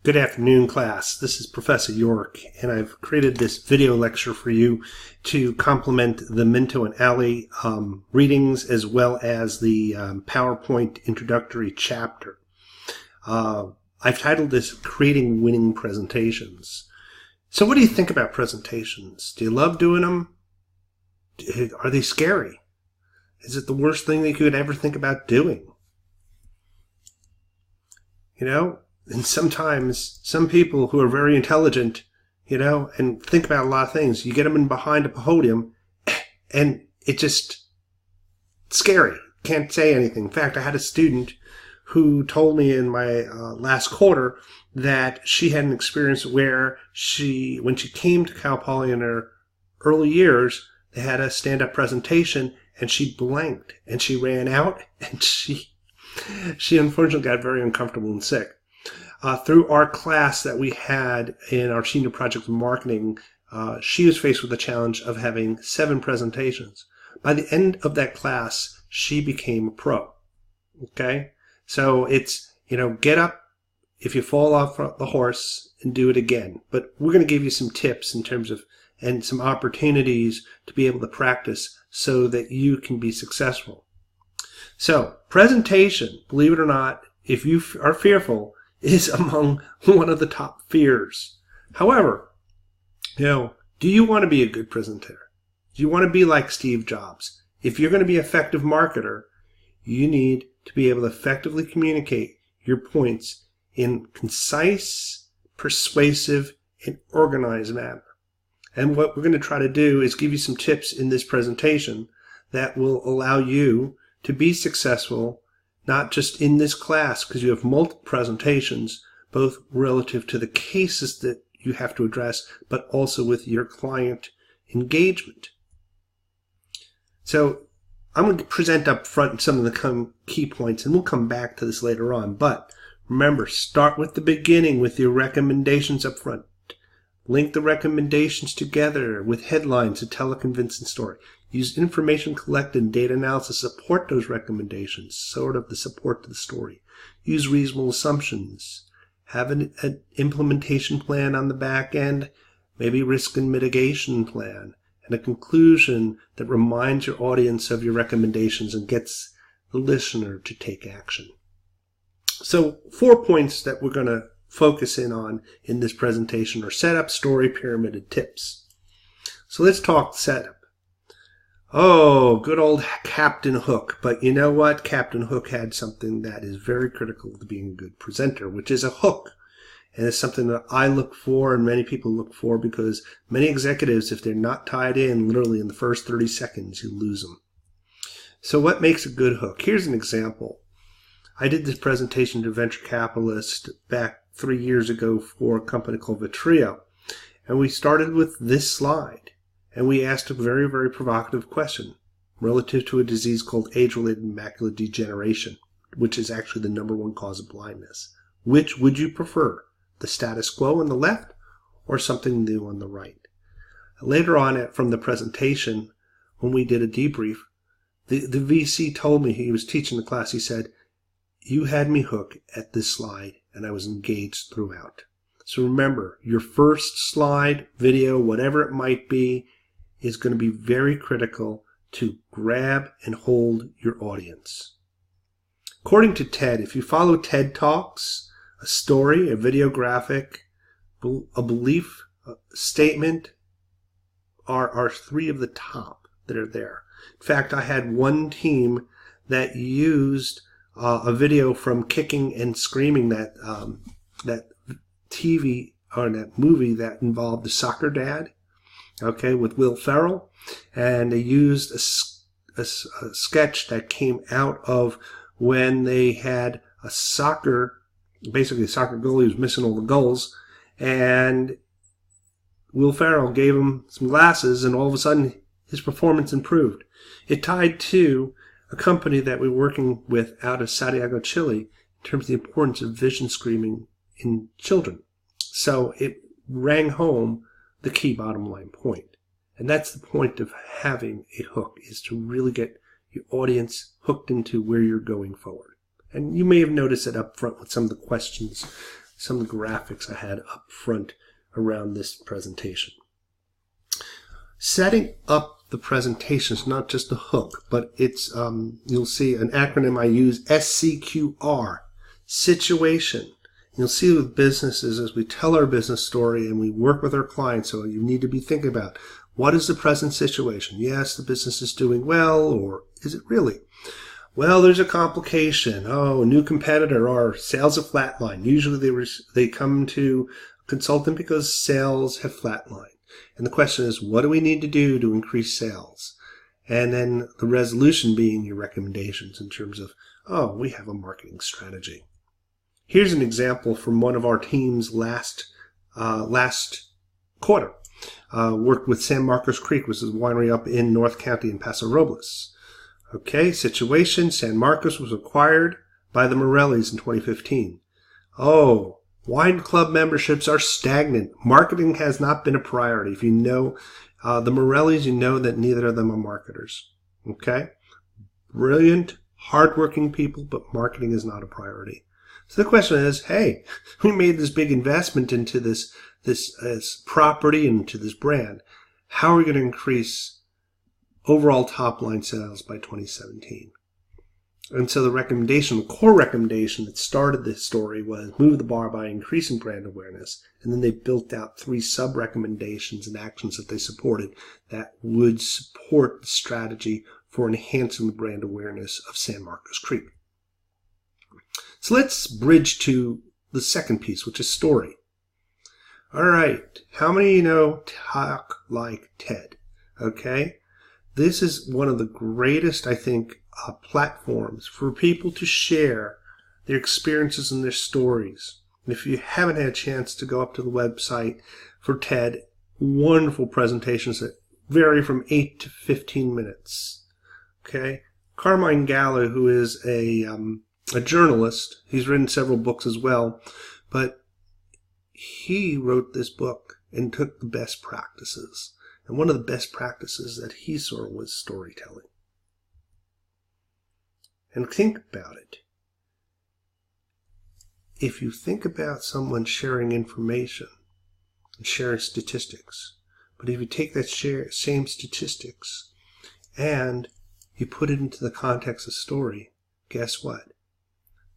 Good afternoon, class. This is Professor York, and I've created this video lecture for you to complement the Minto and Alley readings as well as the PowerPoint introductory chapter. I've titled this Creating Winning Presentations. So what do you think about presentations? Do you love doing them? Are they scary? Is it the worst thing that you could ever think about doing? You know? And sometimes some people who are very intelligent, and think about a lot of things, you get them in behind a podium and it's scary. Can't say anything. In fact, I had a student who told me in my last quarter that she had an experience where when she came to Cal Poly in her early years, they had a stand-up presentation and she blanked and she ran out and she unfortunately got very uncomfortable and sick. Through our class that we had in our senior project of marketing, she was faced with the challenge of having 7 presentations. By the end of that class, she became a pro. Okay? So it's, get up if you fall off the horse and do it again. But we're going to give you some tips in terms of, and some opportunities to be able to practice so that you can be successful. So, presentation, believe it or not, if you are fearful, is among one of the top fears. However, do you want to be a good presenter? Do you want to be like Steve Jobs? If you're going to be an effective marketer, you need to be able to effectively communicate your points in concise, persuasive, and organized manner. And what we're going to try to do is give you some tips in this presentation that will allow you to be successful, not just in this class, because you have multiple presentations, both relative to the cases that you have to address, but also with your client engagement. So I'm going to present up front some of the key points, and we'll come back to this later on. But remember, start with the beginning with your recommendations up front. Link the recommendations together with headlines to tell a convincing story. Use information collected and data analysis to support those recommendations, sort of the support to the story. Use reasonable assumptions. Have an implementation plan on the back end, maybe risk and mitigation plan, and a conclusion that reminds your audience of your recommendations and gets the listener to take action. So 4 points that we're going to focus in on in this presentation are setup, story, pyramid, and tips. So let's talk setup. Oh, good old Captain Hook. But you know what? Captain Hook had something that is very critical to being a good presenter, which is a hook. And it's something that I look for and many people look for, because many executives, if they're not tied in, literally in the first 30 seconds, you lose them. So what makes a good hook? Here's an example. I did this presentation to venture capitalists back 3 years ago for a company called Vitrio. And we started with this slide. And we asked a very, very provocative question relative to a disease called age-related macular degeneration, which is actually the #1 cause of blindness. Which would you prefer, the status quo on the left or something new on the right? Later on from the presentation, when we did a debrief, the VC told me, he was teaching the class, he said, "You had me hooked at this slide and I was engaged throughout." So remember, your first slide, video, whatever it might be, is going to be very critical to grab and hold your audience. According to TED, if you follow TED Talks, a story, a video graphic, a belief statement are 3 of the top that are there. In fact, I had one team that used a video from Kicking and Screaming, that TV or that movie that involved the soccer dad, with Will Ferrell, and they used a sketch that came out of when they had basically a soccer goalie who was missing all the goals, and Will Ferrell gave him some glasses, and all of a sudden his performance improved. It tied to a company that we're working with out of Santiago, Chile, in terms of the importance of vision screening in children. So it rang home the key bottom line point. And that's the point of having a hook, is to really get your audience hooked into where you're going forward. And you may have noticed it up front with some of the questions some of the graphics I had up front around this presentation. Setting up the presentation is not just a hook, but it's, you'll see an acronym I use, SCQR, situation. You'll see with businesses, as we tell our business story and we work with our clients, so you need to be thinking about, what is the present situation? Yes, the business is doing well, or is it really? Well, there's a complication. Oh, a new competitor, or sales have flatlined. Usually they come to a consultant because sales have flatlined. And the question is, what do we need to do to increase sales? And then the resolution being your recommendations in terms of, oh, we have a marketing strategy. Here's an example from one of our teams last quarter. Worked with San Marcos Creek, which is a winery up in North County in Paso Robles. Okay, situation, San Marcos was acquired by the Morellis in 2015. Oh, wine club memberships are stagnant. Marketing has not been a priority. If you know the Morellis, you know that neither of them are marketers. Okay? Brilliant, hardworking people, but marketing is not a priority. So the question is, hey, we made this big investment into this property and into this brand. How are we going to increase overall top-line sales by 2017? And so the recommendation, the core recommendation that started this story was move the bar by increasing brand awareness. And then they built out 3 sub-recommendations and actions that they supported that would support the strategy for enhancing the brand awareness of San Marcos Creek. So let's bridge to the second piece, which is story. All right, how many of you know Talk Like TED? Okay, this is one of the greatest, I think, platforms for people to share their experiences and their stories. And if you haven't had a chance to go up to the website for TED, wonderful presentations that vary from 8 to 15 minutes. Okay, Carmine Gallo, who is a journalist, he's written several books as well, but he wrote this book and took the best practices. And one of the best practices that he saw was storytelling. And think about it. If you think about someone sharing information and sharing statistics, but if you take that same statistics and you put it into the context of story, guess what?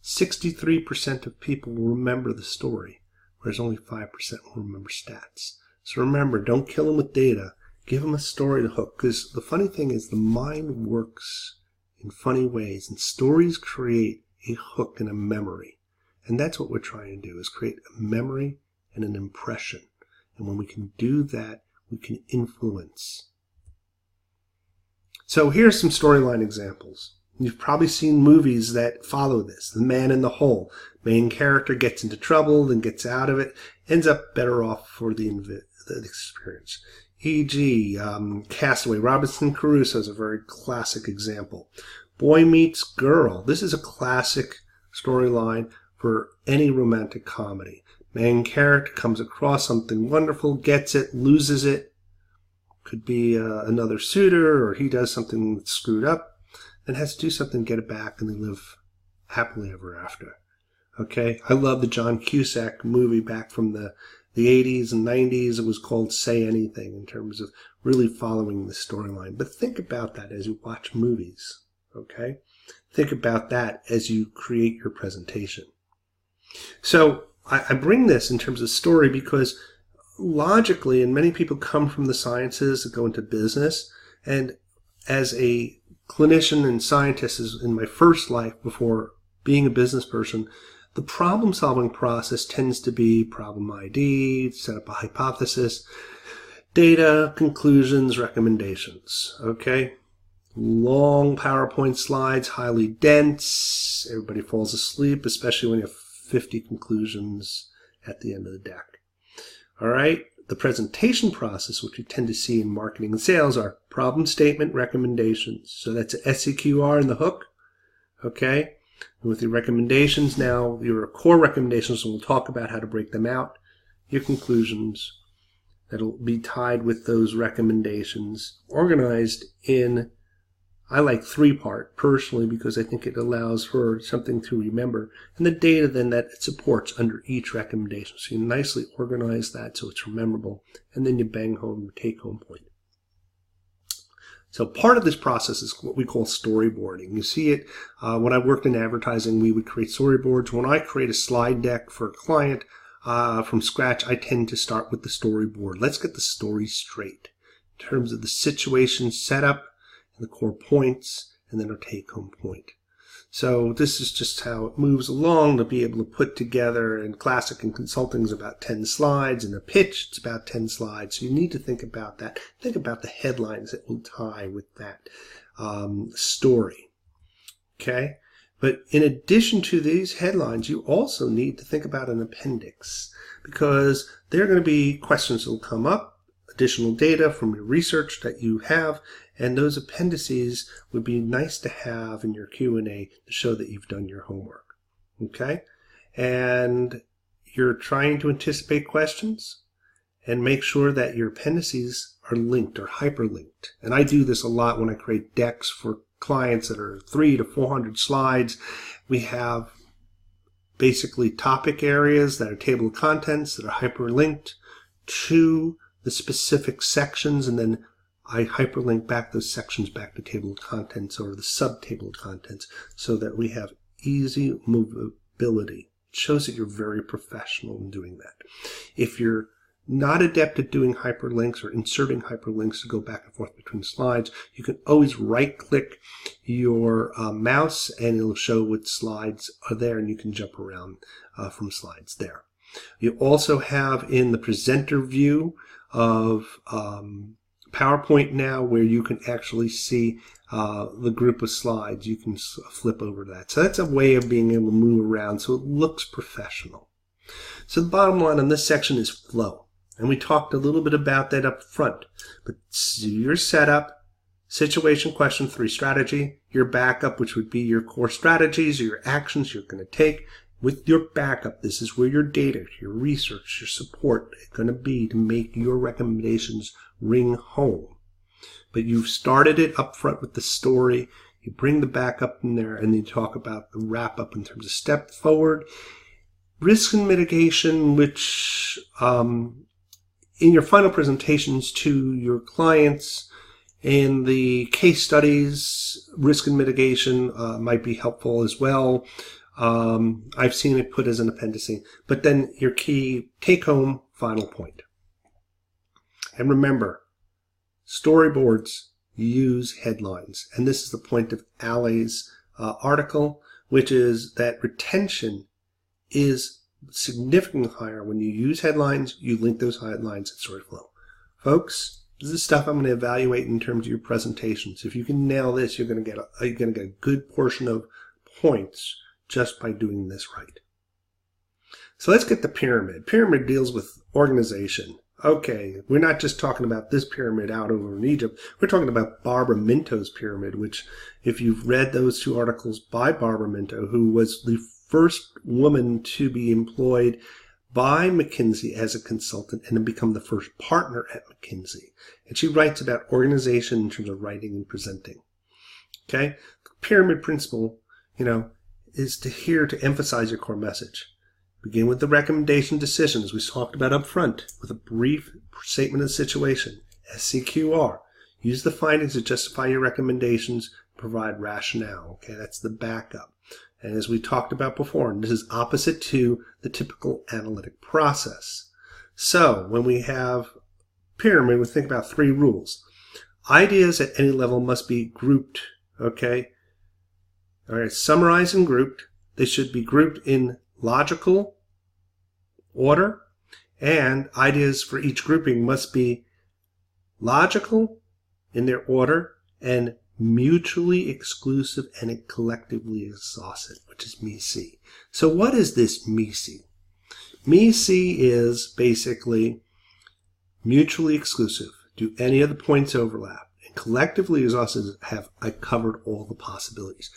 63% of people will remember the story, whereas only 5% will remember stats. So remember, don't kill them with data. Give them a story to hook, because the funny thing is the mind works in funny ways, and stories create a hook and a memory. And that's what we're trying to do, is create a memory and an impression. And when we can do that, we can influence. So here's some storyline examples. You've probably seen movies that follow this. The Man in the Hole. Main character gets into trouble, then gets out of it, ends up better off for the experience. E.g., Castaway. Robinson Crusoe is a very classic example. Boy Meets Girl. This is a classic storyline for any romantic comedy. Main character comes across something wonderful, gets it, loses it. Could be another suitor, or he does something that's screwed up and has to do something to get it back, and they live happily ever after. Okay, I love the John Cusack movie back from the 80s and 90s. It was called Say Anything, in terms of really following the storyline. But think about that as you watch movies, okay? Think about that as you create your presentation. So I bring this in terms of story because logically, and many people come from the sciences that go into business, and as a clinician and scientist is in my first life before being a business person, the problem-solving process tends to be problem ID, set up a hypothesis, data, conclusions, recommendations, okay? Long PowerPoint slides, highly dense, everybody falls asleep, especially when you have 50 conclusions at the end of the deck. All right? The presentation process, which you tend to see in marketing and sales, are problem statement, recommendations. So that's SCQR in the hook, okay? And with your recommendations now, your core recommendations, and we'll talk about how to break them out, your conclusions that'll be tied with those recommendations, organized in I like 3-part personally because I think it allows for something to remember, and the data then that it supports under each recommendation. So you nicely organize that so it's rememberable, and then you bang home your take-home point. So part of this process is what we call storyboarding. You see it when I worked in advertising, we would create storyboards. When I create a slide deck for a client from scratch, I tend to start with the storyboard. Let's get the story straight in terms of the situation setup, the core points, and then our take-home point. So this is just how it moves along to be able to put together. In classic and consulting is about 10 slides. In a pitch, it's about 10 slides. So you need to think about that. Think about the headlines that will tie with that story. Okay? But in addition to these headlines, you also need to think about an appendix, because there are going to be questions that will come up, additional data from your research that you have, and those appendices would be nice to have in your Q&A to show that you've done your homework. Okay? And you're trying to anticipate questions and make sure that your appendices are linked or hyperlinked. And I do this a lot when I create decks for clients that are 300 to 400 slides. We have basically topic areas that are table of contents that are hyperlinked to the specific sections, and then I hyperlink back those sections back to table of contents or the subtable of contents so that we have easy movability. It shows that you're very professional in doing that. If you're not adept at doing hyperlinks or inserting hyperlinks to go back and forth between slides, you can always right-click your mouse and it'll show what slides are there, and you can jump around from slides there. You also have in the presenter view of PowerPoint now, where you can actually see the group of slides. You can flip over that. So that's a way of being able to move around so it looks professional. So the bottom line on this section is flow. And we talked a little bit about that up front. But your setup, situation, question 3, strategy, your backup, which would be your core strategies or your actions you're going to take. With your backup, this is where your data, your research, your support is going to be to make your recommendations ring home. But you've started it up front with the story. You bring the backup in there, and then you talk about the wrap-up in terms of step forward. Risk and mitigation, which in your final presentations to your clients and the case studies, risk and mitigation might be helpful as well. I've seen it put as an appendix, but then your key take-home final point. And remember, storyboards use headlines. And this is the point of Ali's article, which is that retention is significantly higher when you use headlines. You link those headlines in story flow. Folks, this is stuff I'm going to evaluate in terms of your presentations. If you can nail this, you're going to get a good portion of points just by doing this right. So let's get the pyramid. Pyramid deals with organization. Okay, we're not just talking about this pyramid out over in Egypt. We're talking about Barbara Minto's pyramid, which, if you've read those 2 articles by Barbara Minto, who was the first woman to be employed by McKinsey as a consultant and to become the first partner at McKinsey. And she writes about organization in terms of writing and presenting. Okay, the pyramid principle, is here to emphasize your core message. Begin with the recommendation decision, as we talked about up front, with a brief statement of the situation, SCQR. Use the findings to justify your recommendations, provide rationale. Okay, that's the backup. And as we talked about before, and this is opposite to the typical analytic process. So when we have pyramid, we think about 3 rules. Ideas at any level must be grouped. Okay. All right, summarized and grouped. They should be grouped in logical order, and ideas for each grouping must be logical in their order and mutually exclusive and collectively exhaustive, which is MICE. So what is this MICE? MICE is basically mutually exclusive. Do any of the points overlap? And collectively exhaustive have I covered all the possibilities.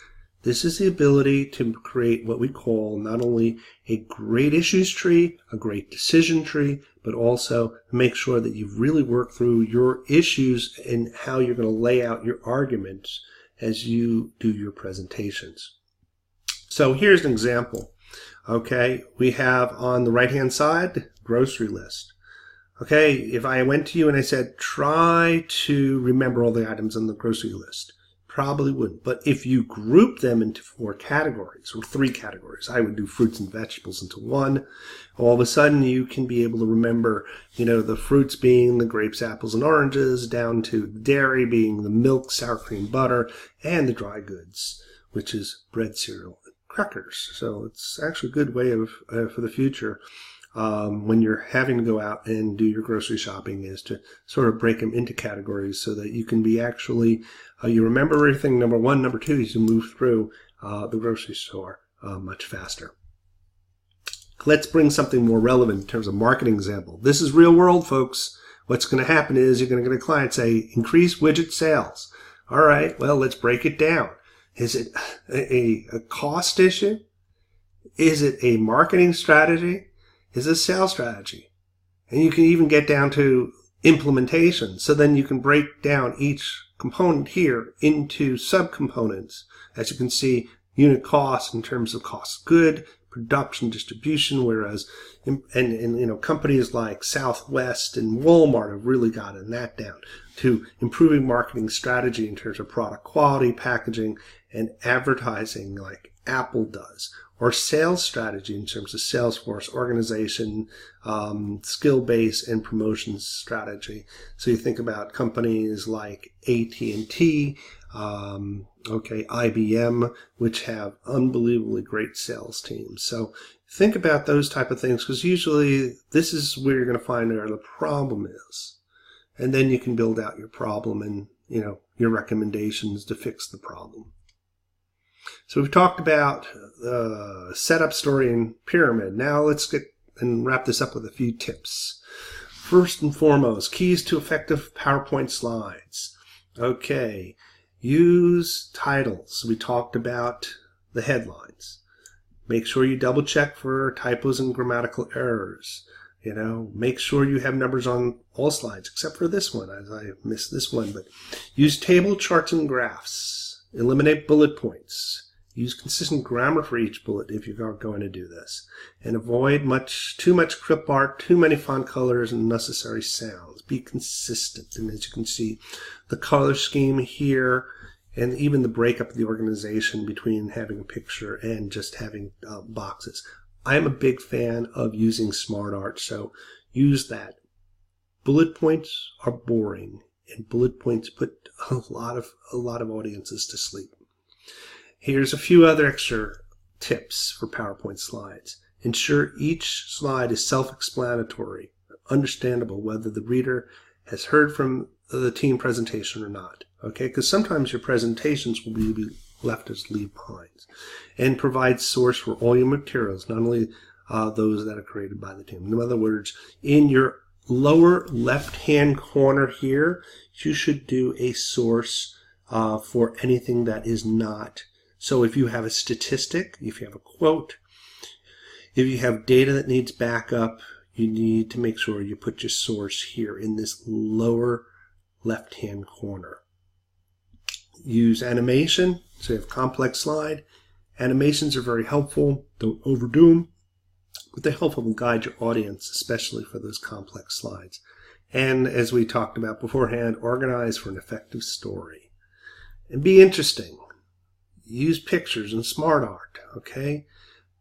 This is the ability to create what we call not only a great issues tree, a great decision tree, but also make sure that you've really worked through your issues and how you're going to lay out your arguments as you do your presentations. So here's an example. Okay, we have on the right-hand side, grocery list. Okay, if I went to you and I said, try to remember all the items on the grocery list, probably wouldn't. But if you group them into 4 categories or 3 categories, I would do fruits and vegetables into 1. All of a sudden, you can be able to remember, the fruits being the grapes, apples, and oranges, down to the dairy being the milk, sour cream, butter, and the dry goods, which is bread, cereal, and crackers. So it's actually a good way of for the future. When you're having to go out and do your grocery shopping, is to sort of break them into categories so that you can be actually, you remember everything, number 1. Number 2 is you move through the grocery store much faster. Let's bring something more relevant in terms of marketing example. This is real world, folks. What's going to happen is you're going to get a client say, increase widget sales. All right, well, let's break it down. Is it a cost issue? Is it a marketing strategy? Is a sales strategy? And you can even get down to implementation. So then you can break down each component here into subcomponents. As you can see, unit cost in terms of cost of good, production, distribution, whereas companies like Southwest and Walmart have really gotten that down to improving marketing strategy in terms of product quality, packaging, and advertising like Apple does, or sales strategy in terms of sales force organization, skill base, and promotions strategy. So you think about companies like AT&T, IBM, which have unbelievably great sales teams. So think about those type of things, because usually this is where you're going to find where the problem is. And then you can build out your problem and, your recommendations to fix the problem. So we've talked about setup, story, and pyramid. Now let's get and wrap this up with a few tips. First and foremost, keys to effective PowerPoint slides. Okay, use titles. We talked about the headlines. Make sure you double check for typos and grammatical errors. Make sure you have numbers on all slides except for this one, as I missed this one. But use table, charts, and graphs. Eliminate bullet points. Use consistent grammar for each bullet if you're going to do this. And avoid too much clip art, too many font colors, and unnecessary sounds. Be consistent. And as you can see, the color scheme here, and even the breakup of the organization between having a picture and just having boxes. I am a big fan of using smart art, so use that. Bullet points are boring, and bullet points put a lot of audiences to sleep. Here's a few other extra tips for PowerPoint slides. Ensure each slide is self-explanatory, understandable whether the reader has heard from the team presentation or not. Okay, because sometimes your presentations will be left as leave behinds. And provide source for all your materials, not only those that are created by the team. In other words, in your lower left-hand corner here, you should do a source for anything that is not. So if you have a statistic, if you have a quote, if you have data that needs backup, you need to make sure you put your source here in this lower left-hand corner. Use animation, so you have a complex slide. Animations are very helpful. Don't overdo them, but they're helpful to guide your audience, especially for those complex slides. And as we talked about beforehand, organize for an effective story. And be interesting. Use pictures and smart art, okay?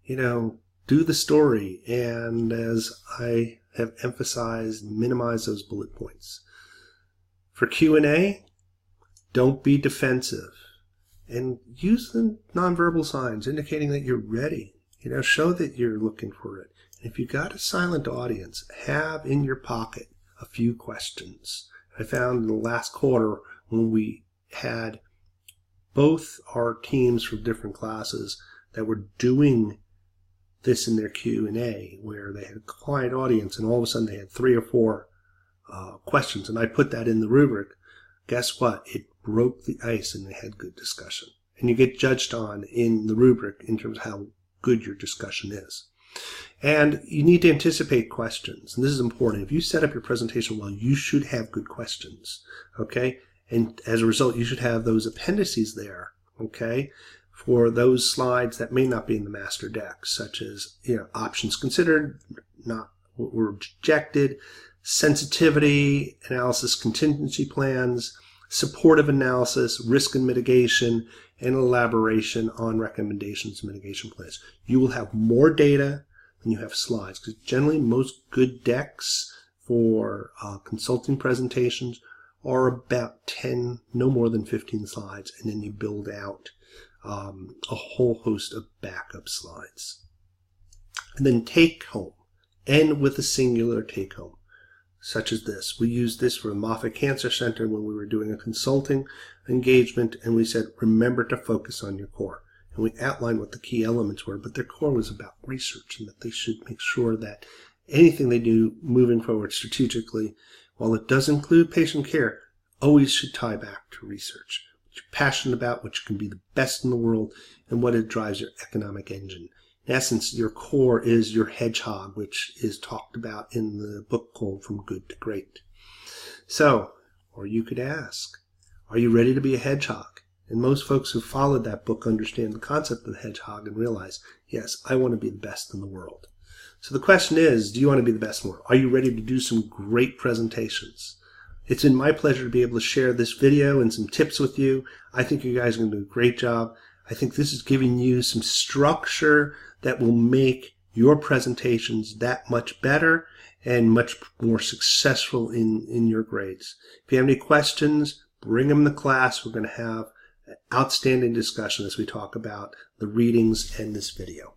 Do the story, and as I have emphasized, minimize those bullet points. For Q&A, don't be defensive, and use the nonverbal signs indicating that you're ready. Show that you're looking for it. And if you got a silent audience, have in your pocket a few questions. I found in the last quarter when we had both our teams from different classes that were doing this in their Q&A, where they had a quiet audience and all of a sudden they had 3 or 4 questions, and I put that in the rubric. Guess what? It broke the ice and they had good discussion. And you get judged on in the rubric in terms of how good your discussion is. And you need to anticipate questions. And this is important. If you set up your presentation well, you should have good questions. Okay? And as a result, you should have those appendices there, okay, for those slides that may not be in the master deck, such as, options considered, not what were rejected, sensitivity analysis, contingency plans, supportive analysis, risk and mitigation, and elaboration on recommendations and mitigation plans. You will have more data than you have slides, because generally most good decks for consulting presentations are about 10, no more than 15 slides, and then you build out a whole host of backup slides. And then take home, end with a singular take home, such as this. We used this for Moffitt Cancer Center when we were doing a consulting engagement, and we said, remember to focus on your core. And we outlined what the key elements were, but their core was about research, and that they should make sure that anything they do moving forward strategically, while it does include patient care, always should tie back to research. What you're passionate about, what you can be the best in the world, and what it drives your economic engine. In essence, your core is your hedgehog, which is talked about in the book called From Good to Great. So, or you could ask, are you ready to be a hedgehog? And most folks who followed that book understand the concept of the hedgehog and realize, yes, I want to be the best in the world. So the question is, do you want to be the best in the world? Are you ready to do some great presentations? It's been my pleasure to be able to share this video and some tips with you. I think you guys are going to do a great job. I think this is giving you some structure that will make your presentations that much better and much more successful in your grades. If you have any questions, bring them to class. We're going to have an outstanding discussion as we talk about the readings and this video.